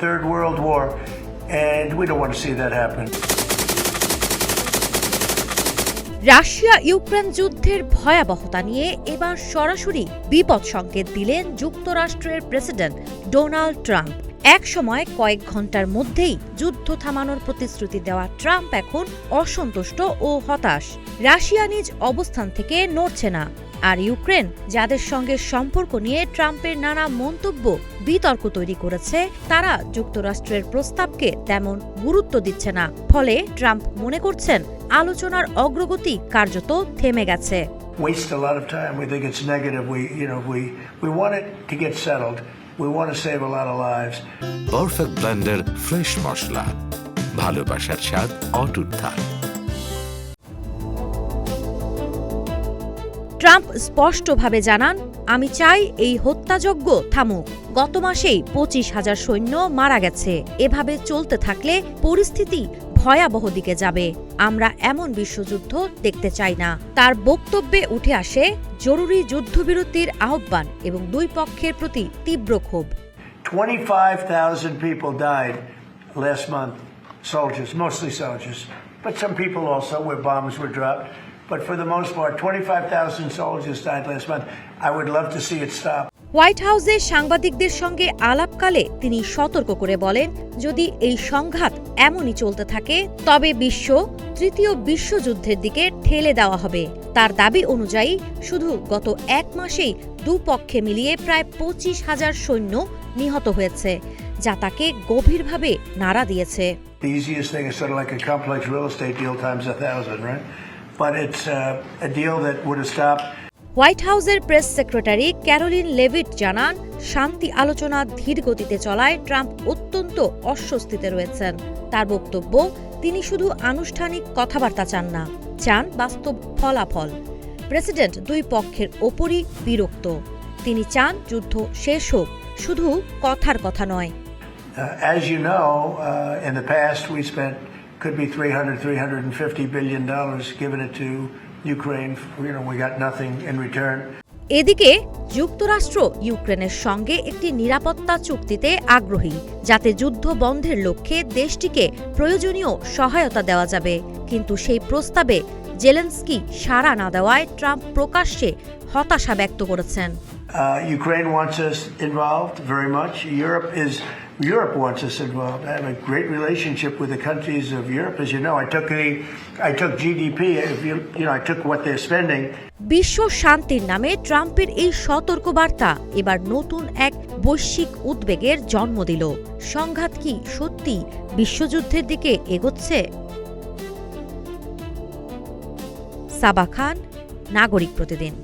Third World War, and we don't want to see that happen. Russia Ukraine যুদ্ধের ভয়াবহতা নিয়ে এবার সরাসরি বিপদ সংকেত দিলেন যুক্তরাষ্ট্রের প্রেসিডেন্ট ডোনাল্ড ট্রাম্প। এক সময় কয়েক ঘন্টার মধ্যেই যুদ্ধ থামানোর প্রতিশ্রুতি দেওয়া ট্রাম্প এখন অসন্তুষ্ট ও হতাশ। রাশিয়া নিজ অবস্থান থেকে নড়ছে না, আর ইউক্রেন যাদের সঙ্গে সম্পর্ক নিয়ে ট্রাম্পের নানা মন্তব্য বিতর্ক তৈরি করেছে, তারা যুক্তরাষ্ট্রের প্রস্তাবকে তেমন গুরুত্ব দিচ্ছে না। ফলে ট্রাম্প মনে করছেন আলোচনার অগ্রগতি কার্যত থেমে গেছে। Waste a lot of time. We think it's negative. We want it to get settled. We want to save a lot of lives. Perfect blender fresh মশলা, ভালোবাসার স্বাদ অটুট থাক। ট্রাম্প স্পষ্টভাবে জানান, আমি চাই এই হত্যাযজ্ঞ থামুক। গত মাসেই 25,000 সৈন্য মারা গেছে। এভাবে চলতে থাকলে পরিস্থিতি ভয়াবহ দিকে যাবে। আমরা এমন বিশ্বযুদ্ধ দেখতে চাই না। তার বক্তব্যে উঠে আসে জরুরি যুদ্ধবিরতির আহ্বান এবং দুই পক্ষের প্রতি তীব্র ক্ষোভ। 25,000 people died last month. Soldiers, mostly soldiers, but some people also where bombs were dropped. But for the most part, 25,000 soldiers died last month. I would love to see it stop. White হাউসে সাংবাদিকদের সঙ্গে আলাপকালে তিনি সতর্ক করে বলেন, যদি এই সংঘাত এমনই চলতে থাকে তবে বিশ্ব তৃতীয় বিশ্বযুদ্ধের দিকে ঠেলে দেওয়া হবে। তার দাবি অনুযায়ী শুধু গত এক মাসেই দুপক্ষে মিলিয়ে প্রায় 25,000 সৈন্য নিহত হয়েছে, যা তাকে গভীরভাবে নাড়া দিয়েছে। The easiest thing is sort of like a complex real estate deal times 1,000, right? But it's a deal that would have stopped. White হাউসের প্রেস সেক্রেটারি ক্যারোলিন লেভিট জানান, শান্তি আলোচনা ধীর গতিতে চলায় ট্রাম্প অত্যন্ত অস্বস্তিতে রয়েছেন। তার বক্তব্য, তিনি শুধু আনুষ্ঠানিক কথাবার্তা চান না, চান বাস্তব ফলাফল। প্রেসিডেন্ট দুই পক্ষের ওপরই বিরক্ত। তিনি চান যুদ্ধ শেষ হোক, শুধু কথার কথা নয়। As you know, in the past we spent could be $350 billion given it to Ukraine. We got nothing in return. এদিকে যুক্তরাষ্ট্র ইউক্রেনের সঙ্গে একটি নিরাপত্তা চুক্তিতে আগ্রহী, যাতে যুদ্ধ বন্ধের লক্ষ্যে দেশটিকে প্রয়োজনীয় সহায়তা দেওয়া যাবে। কিন্তু সেই প্রস্তাবে জেলেনস্কি সাড়া না দেওয়ায় ট্রাম্প প্রকাশ্যে হতাশা ব্যক্ত করেছেন। Ukraine wants us involved very much. Europe wants us involved. I have a great relationship with the countries of Europe. As you know, I took GDP. I took what they're spending. বিশ্ব শান্তির নামে ট্রাম্পের এই সতর্কবার্তা এবার নতুন এক বৈশ্বিক উদ্বেগের জন্ম দিল। সংঘাত কি সত্যি বিশ্বযুদ্ধের দিকে এগোচ্ছে? সাবা খান, নাগরিক প্রতিদিন।